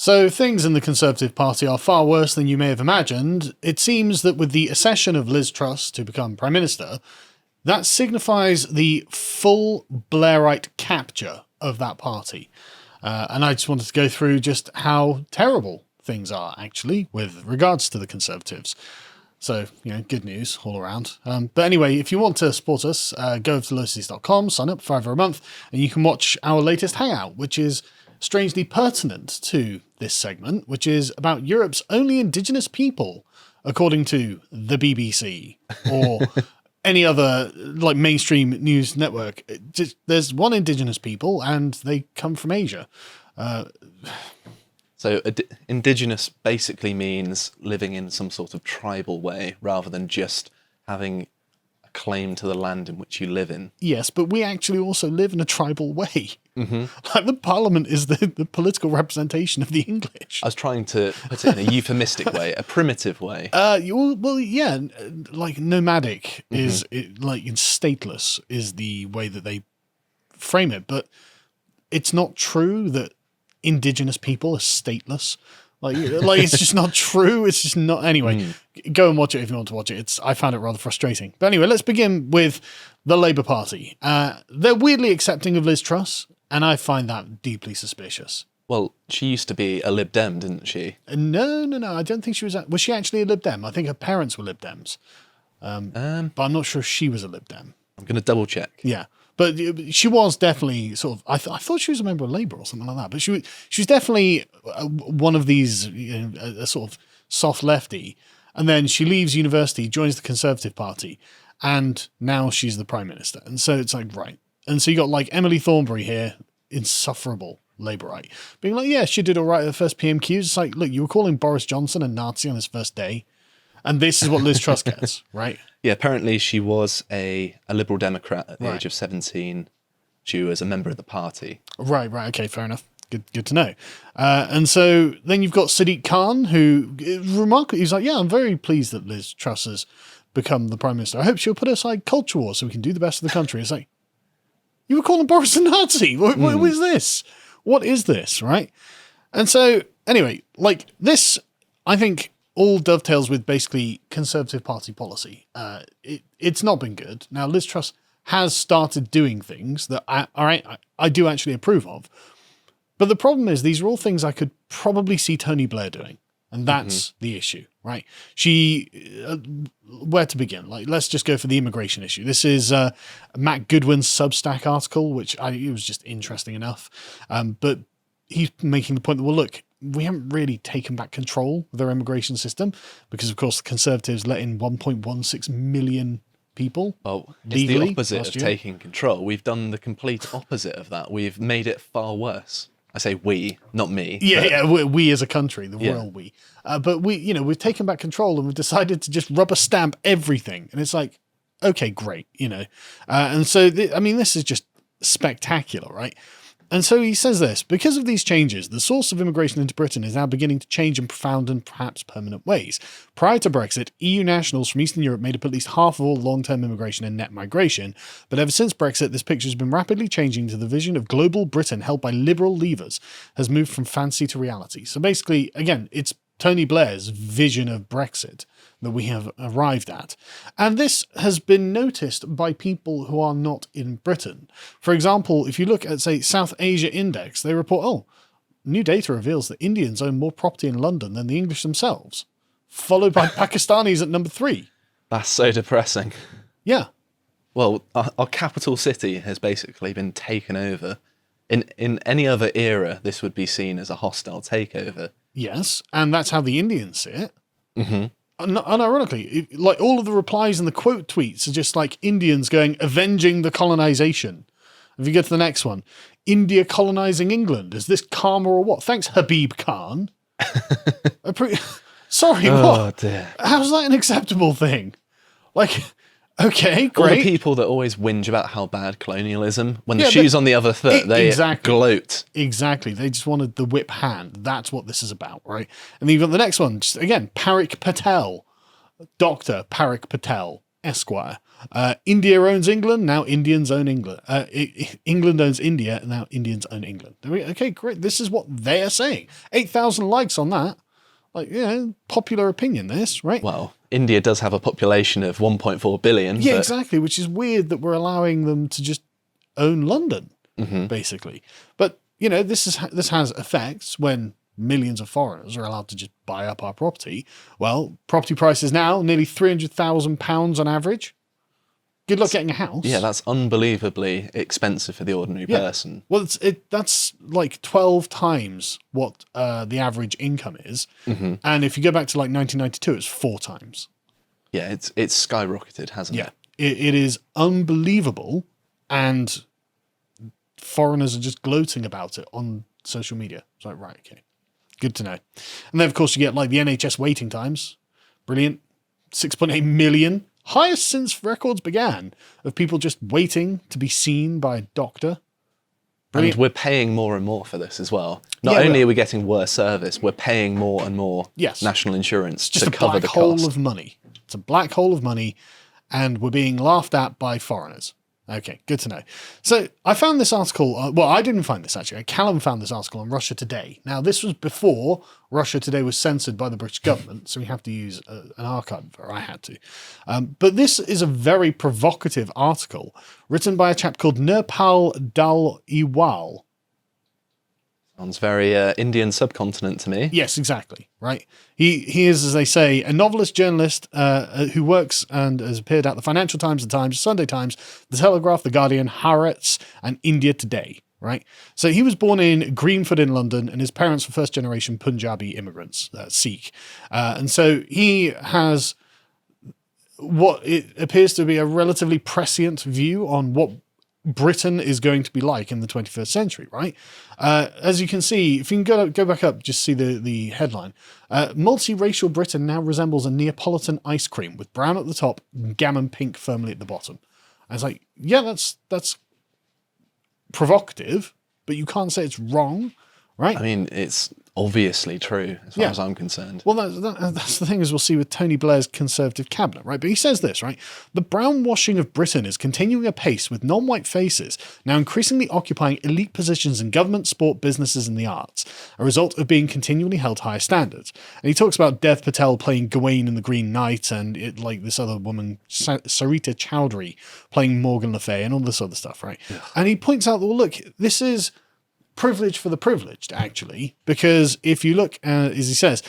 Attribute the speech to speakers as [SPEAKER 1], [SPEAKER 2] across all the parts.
[SPEAKER 1] So things in the Conservative Party are far worse than you may have imagined. It seems that with the accession of Liz Truss to become Prime Minister, that signifies the full Blairite capture of that party. And I just wanted to go through just how terrible things are, actually, with regards to the Conservatives. So, good news all around. But anyway, if you want to support us, go over to lotus.com, sign up for $5 a month, and you can watch our latest hangout, which is strangely pertinent to this segment, which is about Europe's only indigenous people, according to the BBC or any other mainstream news network. There's one indigenous people, and they come from Asia.
[SPEAKER 2] So indigenous basically means living in some sort of tribal way, rather than just having a claim to the land in which you live in.
[SPEAKER 1] Yes, but we actually also live in a tribal way. Mm-hmm. Like the Parliament is the political representation of the English.
[SPEAKER 2] I was trying to put it in a euphemistic way, a primitive way.
[SPEAKER 1] Nomadic is stateless is the way that they frame it, but it's not true that indigenous people are stateless. It's just not true. It's just not. Anyway, go and watch it if you want to watch it. I found it rather frustrating. But anyway, let's begin with the Labour Party. They're weirdly accepting of Liz Truss, and I find that deeply suspicious.
[SPEAKER 2] Well, she used to be a Lib Dem, didn't she?
[SPEAKER 1] No. I don't think she was. Was she actually a Lib Dem? I think her parents were Lib Dems. But I'm not sure if she was a Lib Dem.
[SPEAKER 2] I'm going to double check.
[SPEAKER 1] Yeah. But she was definitely sort of. I thought she was a member of Labour or something like that. But she was definitely one of these, a sort of soft lefty. And then she leaves university, joins the Conservative Party, and now she's the Prime Minister. And so it's like, right. And so you got Emily Thornberry here, insufferable Labourite, being like, yeah, she did all right at the first PMQs. It's like, look, you were calling Boris Johnson a Nazi on his first day. And this is what Liz Truss gets, right?
[SPEAKER 2] Yeah, apparently she was a Liberal Democrat at the age of 17. She was a member of the party. Right. Okay, fair enough. Good to know. And so then you've got Sadiq Khan, who remarkably, he's like, yeah, I'm very pleased that Liz Truss has become the Prime Minister. I hope she'll put aside culture war so we can do the best of the country. It's like, you were calling Boris a Nazi? What is this? What is this, right? And so, anyway, this, I think, all dovetails with basically Conservative Party policy. It's not been good. Now, Liz Truss has started doing things that I do actually approve of. But the problem is these are all things I could probably see Tony Blair doing. And that's the issue, right? Where to begin? Let's just go for the immigration issue. This is Matt Goodwin's Substack article, which it was just interesting enough. But he's making the point that, well, look, we haven't really taken back control of their immigration system because, of course, the Conservatives let in 1.16 million people. Oh, it's the opposite of taking control. We've done the complete opposite of that. We've made it far worse. I say we, not me.
[SPEAKER 1] Yeah, we as a country, the royal we. But we've taken back control and we've decided to just rubber stamp everything. And it's like, okay, great, And so, this is just spectacular, right? And so he says this, because of these changes, the source of immigration into Britain is now beginning to change in profound and perhaps permanent ways. Prior to Brexit, EU nationals from Eastern Europe made up at least half of all long-term immigration and net migration. But ever since Brexit, this picture has been rapidly changing to the vision of global Britain held by liberal leavers has moved from fantasy to reality. So basically, again, it's Tony Blair's vision of Brexit that we have arrived at. And this has been noticed by people who are not in Britain. For example, if you look at, say, South Asia Index, they report, new data reveals that Indians own more property in London than the English themselves, followed by Pakistanis at number 3.
[SPEAKER 2] That's so depressing.
[SPEAKER 1] Yeah.
[SPEAKER 2] Well, our capital city has basically been taken over. In any other era, this would be seen as a hostile takeover.
[SPEAKER 1] Yes, and that's how the Indians see it. Mm-hmm. Unironically, all of the replies and the quote tweets are just Indians going, avenging the colonization. If you go to the next one, India colonizing England. Is this karma or what? Thanks, Habib Khan. Sorry, what? Dear. How's that an acceptable thing? Okay, great.
[SPEAKER 2] All the people that always whinge about how bad colonialism, when the shoe's on the other foot, they gloat.
[SPEAKER 1] Exactly. They just wanted the whip hand. That's what this is about, right? And then you've got the next one. Just, again, Parik Patel. Dr. Parik Patel. Esquire. India owns England, now Indians own England. England owns India, now Indians own England. Okay, great. This is what they are saying. 8,000 likes on that. Like, popular opinion, this, right?
[SPEAKER 2] Well, India does have a population of 1.4 billion.
[SPEAKER 1] Yeah, exactly, which is weird that we're allowing them to just own London, basically. But, this has effects when millions of foreigners are allowed to just buy up our property. Well, property prices now, nearly £300,000 on average. Good luck getting a house.
[SPEAKER 2] Yeah, that's unbelievably expensive for the ordinary person.
[SPEAKER 1] Well, that's like 12 times what the average income is. And if you go back to like 1992, it's 4 times.
[SPEAKER 2] Yeah, it's skyrocketed, hasn't it?
[SPEAKER 1] Yeah, it is unbelievable. And foreigners are just gloating about it on social media. It's like, right, okay, good to know. And then, of course, you get like the NHS waiting times. Brilliant. 6.8 million. Highest since records began of people just waiting to be seen by a doctor. Brilliant.
[SPEAKER 2] And we're paying more and more for this as well. Not only are we getting worse service, we're paying more and more national insurance to cover the cost.
[SPEAKER 1] It's just a black hole of money. It's a black hole of money, and we're being laughed at by foreigners. Okay, good to know. So I found this article, I didn't find this actually. Callum found this article on Russia Today. Now, this was before Russia Today was censored by the British government, so we have to use an archive, or I had to. But this is a very provocative article written by a chap called Nirpal Dal Iwal.
[SPEAKER 2] Sounds very Indian subcontinent to me.
[SPEAKER 1] Yes, exactly. Right. He is, as they say, a novelist, journalist who works and has appeared at the Financial Times, the Times, Sunday Times, the Telegraph, the Guardian, Haaretz, and India Today. Right. So he was born in Greenford in London, and his parents were first-generation Punjabi immigrants, Sikh, and so he has what it appears to be a relatively prescient view on what Britain is going to be like in the 21st century, right? As you can see, if you can go back up, just see the headline. Multiracial Britain now resembles a Neapolitan ice cream with brown at the top, gammon pink firmly at the bottom. I was like, yeah, that's provocative, but you can't say it's wrong, right?
[SPEAKER 2] I mean, it's obviously true as far as I'm concerned.
[SPEAKER 1] Well, that's the thing, as we'll see with Tony Blair's Conservative cabinet, right? But he says this, right? The brownwashing of Britain is continuing apace, with non-white faces now increasingly occupying elite positions in government, sport, businesses and the arts, a result of being continually held to higher standards. And he talks about Dev Patel playing Gawain in The Green Knight, and this other woman, Sarita Chowdhury, playing Morgan Le Fay, and all this other stuff, right? Yeah. And he points out, well, look, this is privilege for the privileged, actually, because if you look, as he says,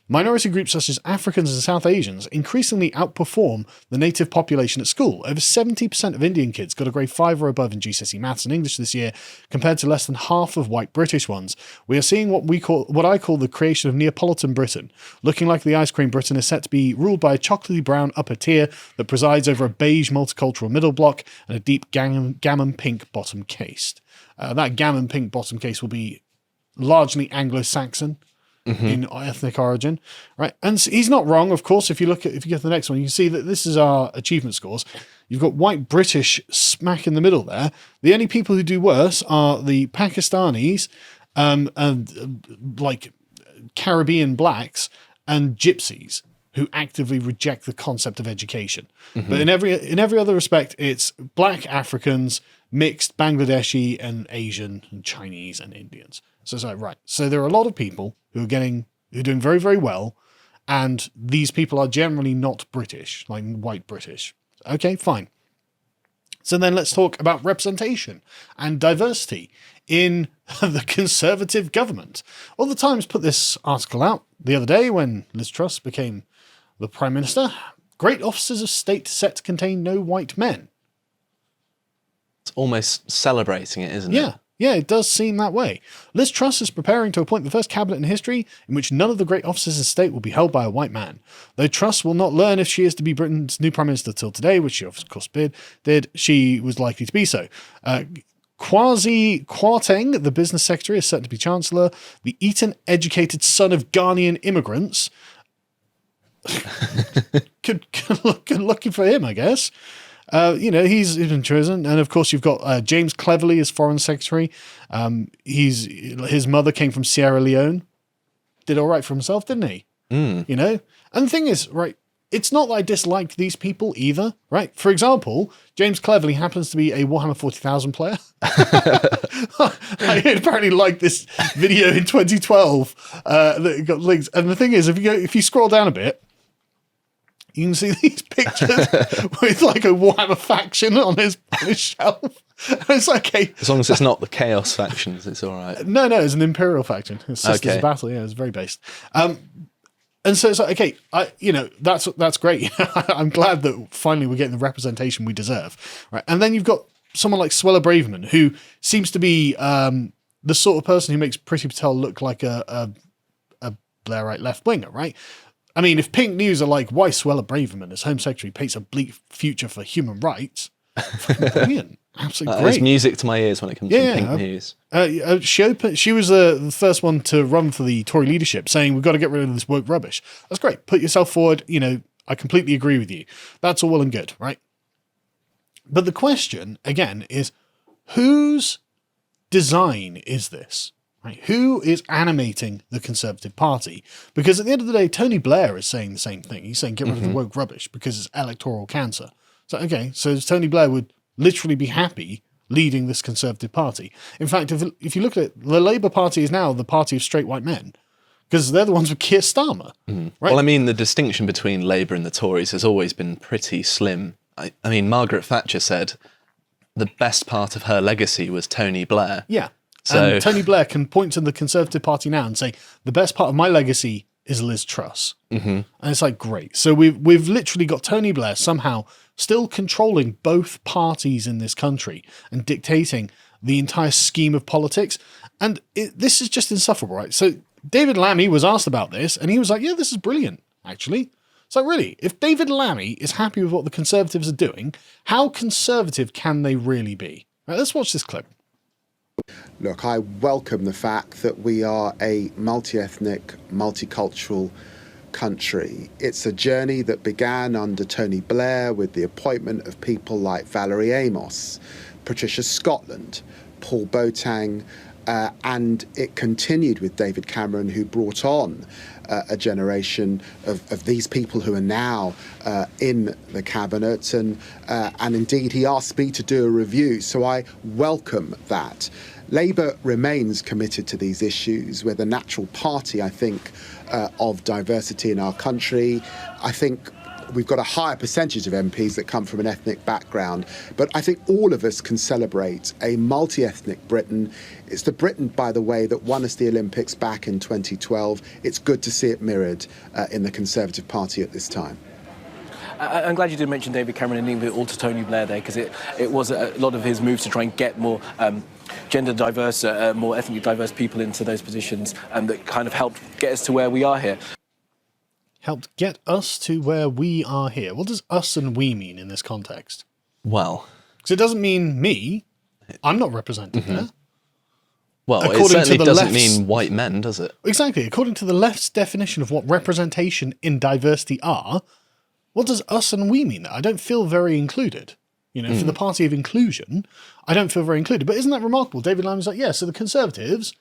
[SPEAKER 1] minority groups such as Africans and South Asians increasingly outperform the native population at school. Over 70% of Indian kids got a grade 5 or above in GCSE maths and English this year, compared to less than half of white British ones. We are seeing what I call the creation of Neapolitan Britain, looking like the ice cream Britain is set to be ruled by a chocolatey brown upper tier that presides over a beige multicultural middle block and a deep gammon pink bottom case. That gammon pink bottom case will be largely Anglo-Saxon in ethnic origin, right? And he's not wrong, of course. If you get to the next one, you can see that this is our achievement scores. You've got white British smack in the middle there. The only people who do worse are the Pakistanis, and like Caribbean blacks and gypsies, who actively reject the concept of education. But in every other respect, it's black Africans, mixed Bangladeshi and Asian and Chinese and Indians. So it's like, right. So there are a lot of people who are doing very, very well, and these people are generally not British, like white British. Okay, fine. So then let's talk about representation and diversity in the Conservative government. Well, the Times put this article out the other day when Liz Truss became the Prime Minister. Great offices of state set to contain no white men.
[SPEAKER 2] It's almost celebrating it, isn't it?
[SPEAKER 1] Yeah, it does seem that way. Liz Truss is preparing to appoint the first cabinet in history in which none of the great offices of state will be held by a white man. Though Truss will not learn if she is to be Britain's new Prime Minister till today, which she of course did, she was likely to be so. Kwasi Kwarteng, the business secretary, is set to be Chancellor. The Eton-educated son of Ghanaian immigrants. Good lucky for him, I guess. He's been chosen, and of course you've got James Cleverly as Foreign Secretary. His mother came from Sierra Leone, did all right for himself, didn't he? And the thing is, right, it's not that I disliked these people either, right? For example, James Cleverly happens to be a Warhammer 40,000 player. I apparently liked this video in 2012 that got links. And the thing is, if you scroll down a bit, you can see these pictures with like a Warhammer faction on his shelf. And it's like, okay.
[SPEAKER 2] As long as it's not the Chaos factions, it's all right.
[SPEAKER 1] No, it's an Imperial faction. It's Sisters of Battle. Yeah, it's very based. And so it's like, okay, that's great. I'm glad that finally we're getting the representation we deserve, right? And then you've got someone like Swella Braverman, who seems to be the sort of person who makes Priti Patel look like a Blairite left winger, right? I mean, if Pink News are like, why Swella Braverman as Home Secretary paints a bleak future for human rights, brilliant. Absolutely great.
[SPEAKER 2] It's music to my ears when it comes to Pink News.
[SPEAKER 1] She was the first one to run for the Tory leadership, saying we've got to get rid of this woke rubbish. That's great. Put yourself forward. I completely agree with you. That's all well and good, right? But the question, again, is whose design is this? Right? Who is animating the Conservative Party? Because at the end of the day, Tony Blair is saying the same thing. He's saying get rid of the woke rubbish because it's electoral cancer. So, okay, so Tony Blair would literally be happy leading this Conservative Party. In fact, if you look at it, the Labour Party is now the party of straight white men because they're the ones with Keir Starmer. Right?
[SPEAKER 2] Well, I mean, the distinction between Labour and the Tories has always been pretty slim. I mean, Margaret Thatcher said the best part of her legacy was Tony Blair.
[SPEAKER 1] Yeah. So, and Tony Blair can point to the Conservative Party now and say, the best part of my legacy is Liz Truss. And it's like, great. So we've literally got Tony Blair somehow still controlling both parties in this country and dictating the entire scheme of politics. And this is just insufferable, right? So David Lammy was asked about this and he was like, yeah, this is brilliant, actually. So really, if David Lammy is happy with what the Conservatives are doing, how conservative can they really be? Right, let's watch this clip.
[SPEAKER 3] Look, I welcome the fact that we are a multi-ethnic, multicultural country. It's a journey that began under Tony Blair with the appointment of people like Valerie Amos, Patricia Scotland, Paul Boateng, and it continued with David Cameron, who brought on a generation of these people who are now in the cabinet, and indeed he asked me to do a review, so I welcome that. Labour remains committed to these issues. We're the natural party, I think, of diversity in our country. I think we've got a higher percentage of MPs that come from an ethnic background, but I think all of us can celebrate a multi-ethnic Britain. It's the Britain, by the way, that won us the Olympics back in 2012. It's good to see it mirrored in the Conservative Party at this time.
[SPEAKER 4] I'm glad you did mention David Cameron and leave it all to Tony Blair there, because it was a lot of his moves to try and get more gender diverse, more ethnically diverse people into those positions that kind of helped get us to where we are here.
[SPEAKER 1] Helped get us to where we are here. What does us and we mean in this context?
[SPEAKER 2] Well,
[SPEAKER 1] because it doesn't mean me. I'm not represented there.
[SPEAKER 2] Well, it certainly doesn't mean white men, does it?
[SPEAKER 1] Exactly. According to the left's definition of what representation in diversity are, what does us and we mean? I don't feel very included. For the party of inclusion, I don't feel very included. But isn't that remarkable? David Lammy's like, yeah, so the Conservatives,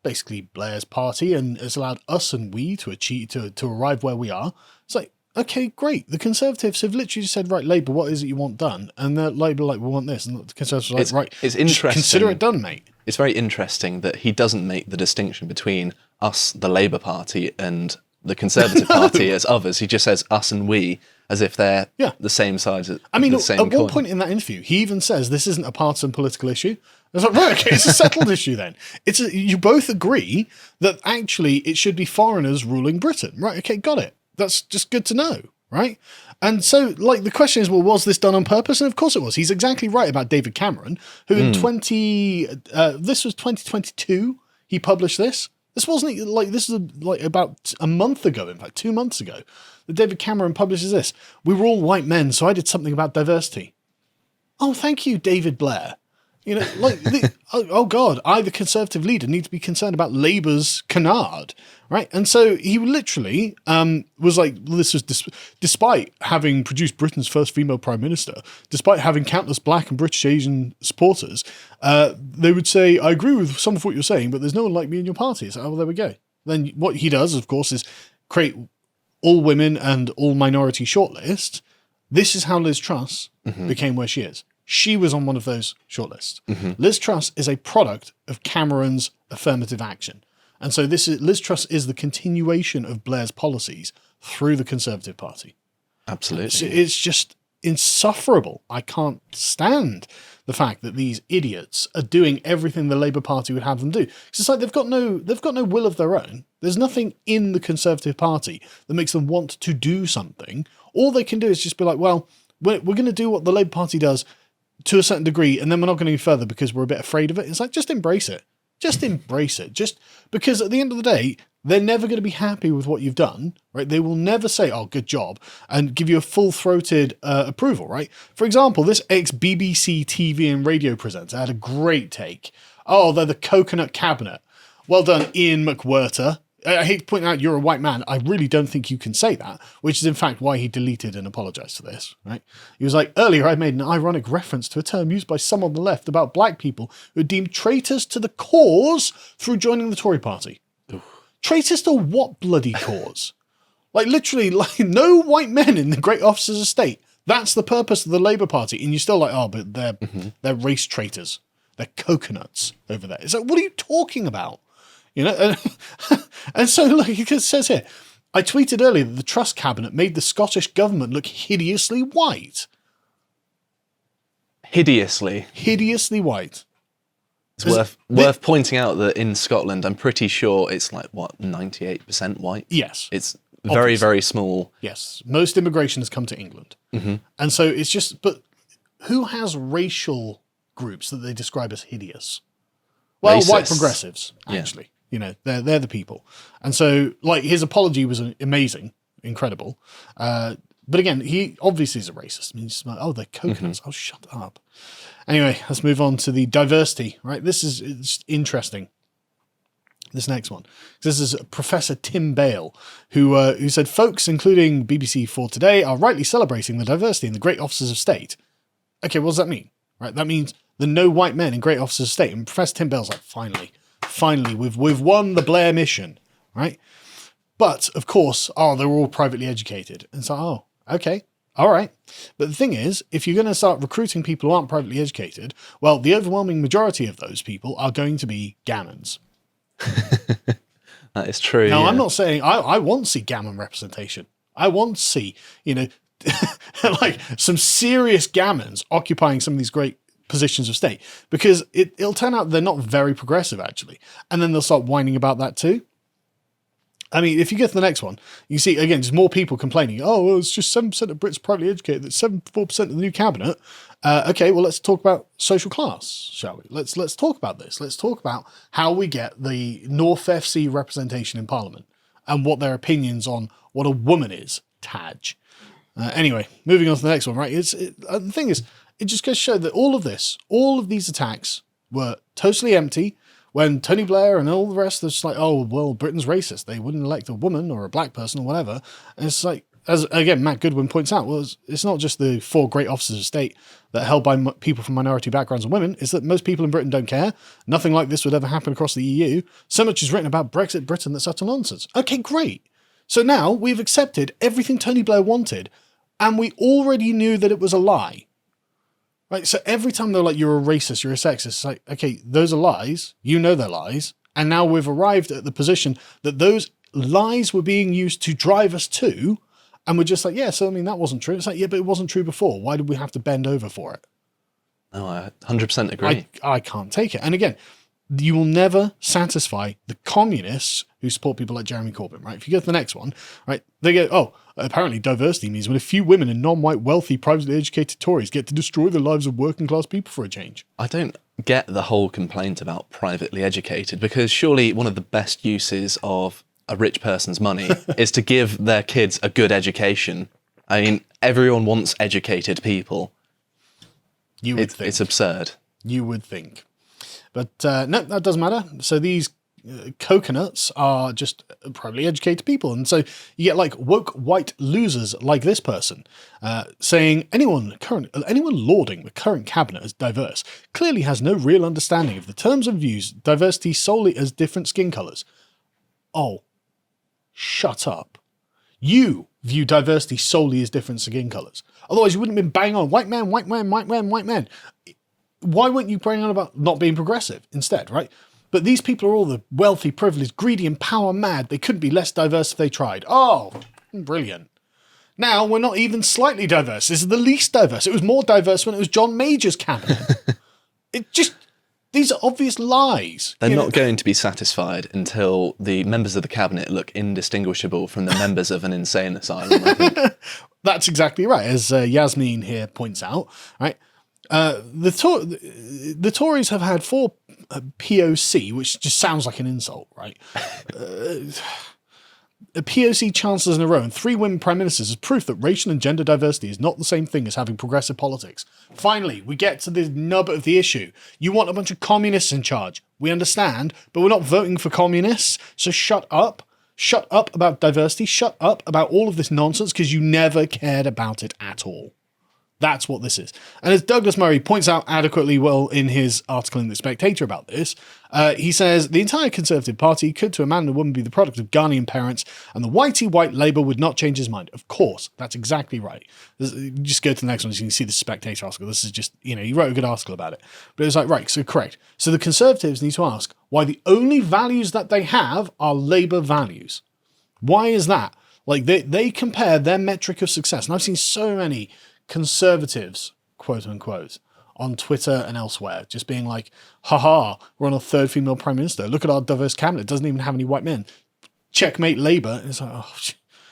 [SPEAKER 1] basically Blair's party, and has allowed us and we to achieve, to arrive where we are. It's like, okay, great. The Conservatives have literally just said, right, Labour, what is it you want done? And the Labour like, we want this. And the Conservatives are like, right,
[SPEAKER 2] it's interesting.
[SPEAKER 1] Consider it done, mate.
[SPEAKER 2] It's very interesting that he doesn't make the distinction between us, the Labour Party, and the Conservative Party as others. He just says us and we, as if they're the same size. At one
[SPEAKER 1] point in that interview, he even says this isn't a partisan political issue. It's like, right, okay, it's a settled issue then. You both agree that actually it should be foreigners ruling Britain. Right, okay, got it. That's just good to know, right? And so, the question is, well, was this done on purpose? And of course it was. He's exactly right about David Cameron, who in this was 2022, he published this. This wasn't this is about a month ago, in fact, 2 months ago, that David Cameron publishes this. We were all white men, so I did something about diversity. Oh, thank you, David Blair. Oh God, I, the Conservative leader, need to be concerned about Labour's canard, right? And so he literally was like, this was despite having produced Britain's first female prime minister, despite having countless black and British Asian supporters, they would say, I agree with some of what you're saying, but there's no one like me in your party. So, oh, well, there we go. Then what he does, of course, is create all women and all minority shortlist, this is how Liz Truss became where she is. She was on one of those shortlists. Liz Truss is a product of Cameron's affirmative action. And so Liz Truss is the continuation of Blair's policies through the Conservative Party.
[SPEAKER 2] Absolutely.
[SPEAKER 1] It's just insufferable. I can't stand the fact that these idiots are doing everything the Labour Party would have them do. It's like they've got no will of their own. There's nothing in the Conservative Party that makes them want to do something. All they can do is just be like, well, we're going to do what the Labour Party does to a certain degree, and then we're not going to go further because we're a bit afraid of it. It's like, just embrace it. Just embrace it. Just because at the end of the day, they're never going to be happy with what you've done, right? They will never say, oh, good job, and give you a full-throated approval, right? For example, this ex-BBC TV and radio presenter had a great take. Oh, they're the coconut cabinet. Well done, Ian McWhirter. I hate to point out you're a white man. I really don't think you can say that, which is in fact why he deleted and apologized for this, right? He was like, earlier I made an ironic reference to a term used by some on the left about black people who are deemed traitors to the cause through joining the Tory party. Oof. Traitors to what bloody cause? Like literally, like no white men in the great officers of state. That's the purpose of the Labour Party. And you're still like, oh, but they're race traitors. They're coconuts over there. It's like, what are you talking about? You know, and so like it says here, I tweeted earlier that the Truss cabinet made the Scottish government look hideously white.
[SPEAKER 2] Hideously
[SPEAKER 1] white.
[SPEAKER 2] It's worth pointing out that in Scotland, I'm pretty sure it's like, what, 98% white?
[SPEAKER 1] Yes.
[SPEAKER 2] It's very, very small.
[SPEAKER 1] Yes. Most immigration has come to England. And so it's just, but who has racial groups that they describe as hideous? Well,
[SPEAKER 2] Racists.
[SPEAKER 1] White progressives, actually. Yeah. You know, they're the people. And so, like, his apology was amazing, incredible. But again, he obviously is a racist. I mean, he's like, oh, they're coconuts. Oh, shut up. Anyway, let's move on to the diversity, right? It's interesting. This next one. This is Professor Tim Bale, who said, folks, including BBC 4 Today, are rightly celebrating the diversity in the great officers of state. Okay, what does that mean? Right, that means the no white men in great officers of state. And Professor Tim Bale's like, finally, we've won the Blair mission, right? But of course, they're all privately educated. And so, oh, okay, all right. But the thing is, if you're going to start recruiting people who aren't privately educated, well, the overwhelming majority of those people are going to be gammons.
[SPEAKER 2] That is true.
[SPEAKER 1] Now,
[SPEAKER 2] yeah.
[SPEAKER 1] I'm not saying I want to see gammon representation. I want to see, like some serious gammons occupying some of these great positions of state, because it'll turn out they're not very progressive, actually. And then they'll start whining about that too. I mean, if you get to the next one, you see, again, just more people complaining, oh, well, it's just 7% of Brits privately educated, that's 74% of the new cabinet. Okay, well, let's talk about social class, shall we? Let's talk about this. Let's talk about how we get the North FC representation in Parliament and what their opinions on what a woman is, Taj. Anyway, moving on to the next one, right? The thing is, it just goes to show that all of these attacks were totally empty when Tony Blair and all the rest are just like, oh, well, Britain's racist. They wouldn't elect a woman or a black person or whatever. And it's like, as again, Matt Goodwin points out, well, it's not just the 4 great officers of state that are held by people from minority backgrounds and women. It's that most people in Britain don't care. Nothing like this would ever happen across the EU. So much is written about Brexit Britain that's utter nonsense. Okay, great. So now we've accepted everything Tony Blair wanted, and we already knew that it was a lie. Right, so every time they're like, you're a racist, you're a sexist, it's like, okay, those are lies. You know they're lies. And now we've arrived at the position that those lies were being used to drive us to. And we're just like, yeah, so I mean, that wasn't true. It's like, yeah, but it wasn't true before. Why did we have to bend over for it?
[SPEAKER 2] No, I 100% agree.
[SPEAKER 1] I can't take it. And again, you will never satisfy the communists who support people like Jeremy Corbyn, right? If you go to the next one, right, they go, oh, apparently diversity means when a few women and non-white, wealthy, privately educated Tories get to destroy the lives of working class people for a change.
[SPEAKER 2] I don't get the whole complaint about privately educated, because surely one of the best uses of a rich person's money is to give their kids a good education. I mean, everyone wants educated people.
[SPEAKER 1] You would think.
[SPEAKER 2] It's absurd.
[SPEAKER 1] You would think. But no, that doesn't matter. So these coconuts are just privately educated people. And so you get like woke white losers like this person saying anyone lauding the current cabinet as diverse clearly has no real understanding of the terms and views diversity solely as different skin colours. Oh, shut up. You view diversity solely as different skin colours. Otherwise, you wouldn't have been banging on white man, white man, white man, white man. Why weren't you banging on about not being progressive instead, right? But these people are all the wealthy, privileged, greedy, and power mad. They couldn't be less diverse if they tried. Oh, brilliant. Now we're not even slightly diverse. This is the least diverse. It was more diverse when it was John Major's cabinet. These are obvious lies.
[SPEAKER 2] They're not going to be satisfied until the members of the cabinet look indistinguishable from the members of an insane asylum, I think.
[SPEAKER 1] That's exactly right, as Yasmin here points out. Right, the Tories have had 4 POC, which just sounds like an insult, right? POC chancellors in a row and 3 women prime ministers is proof that racial and gender diversity is not the same thing as having progressive politics. Finally, we get to the nub of the issue. You want a bunch of communists in charge. We understand, but we're not voting for communists, so shut up. Shut up about diversity. Shut up about all of this nonsense because you never cared about it at all. That's what this is. And as Douglas Murray points out adequately well in his article in The Spectator about this, he says, the entire Conservative Party could to a man and a woman be the product of Ghanaian parents, and the whitey white Labour would not change his mind. Of course, that's exactly right. Just go to the next one so you can see the Spectator article. This is just, he wrote a good article about it. But it was like, right, so correct. So the Conservatives need to ask why the only values that they have are Labour values. Why is that? Like, they compare their metric of success, and I've seen so many Conservatives, quote unquote, on Twitter and elsewhere, just being like, haha, we're on a 3rd female prime minister. Look at our diverse cabinet. It doesn't even have any white men. Checkmate Labour. And it's like, oh,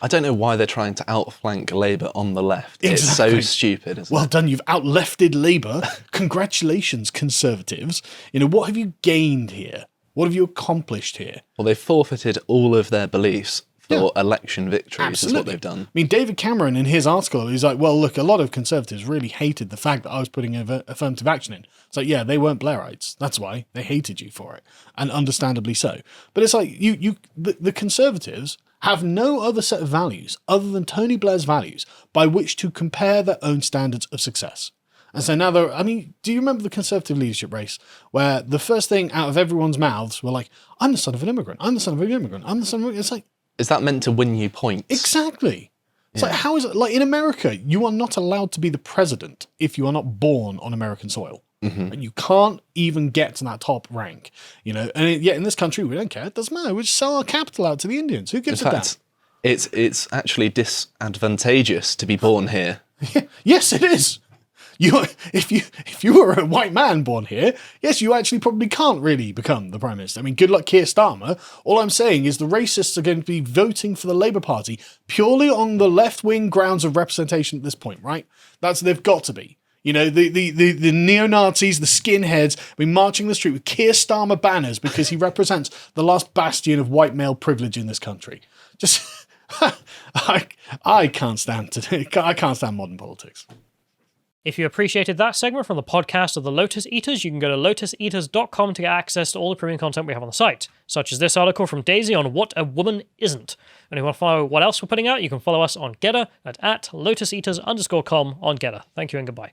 [SPEAKER 2] I don't know why they're trying to outflank Labour on the left.
[SPEAKER 1] Exactly.
[SPEAKER 2] It's so stupid, isn't
[SPEAKER 1] well
[SPEAKER 2] it?
[SPEAKER 1] done, you've outlefted Labour. Congratulations, Conservatives. What have you gained here? What have you accomplished here?
[SPEAKER 2] Well, they've forfeited all of their beliefs for election victories.
[SPEAKER 1] Absolutely.
[SPEAKER 2] Is what they've done.
[SPEAKER 1] I mean, David Cameron, in his article, he's like, well, look, a lot of Conservatives really hated the fact that I was putting affirmative action in. It's like, yeah, they weren't Blairites. That's why they hated you for it. And understandably so. But it's like, the Conservatives have no other set of values other than Tony Blair's values by which to compare their own standards of success. And so now do you remember the Conservative leadership race where the first thing out of everyone's mouths were like, I'm the son of an immigrant. I'm the son of an immigrant. I'm the son of an immigrant. It's like,
[SPEAKER 2] is that meant to win you points?
[SPEAKER 1] Exactly. It's like, how is it? Like in America, you are not allowed to be the president if you are not born on American soil. Mm-hmm. And you can't even get to that top rank, And yet in this country, we don't care. It doesn't matter. We just sell our capital out to the Indians. Who gives a damn?
[SPEAKER 2] It's actually disadvantageous to be born here.
[SPEAKER 1] Yes, it is. If you were a white man born here, yes, you actually probably can't really become the Prime Minister. I mean, good luck Keir Starmer. All I'm saying is the racists are going to be voting for the Labour Party purely on the left-wing grounds of representation at this point, right? They've got to be. The neo-Nazis, the skinheads, be marching the street with Keir Starmer banners because he represents the last bastion of white male privilege in this country. Just, I can't stand modern politics.
[SPEAKER 5] If you appreciated that segment from the podcast of the Lotus Eaters, you can go to lotuseaters.com to get access to all the premium content we have on the site, such as this article from Daisy on what a woman isn't. And if you want to follow what else we're putting out, you can follow us on Getter at lotuseaters_com on Getter. Thank you and goodbye.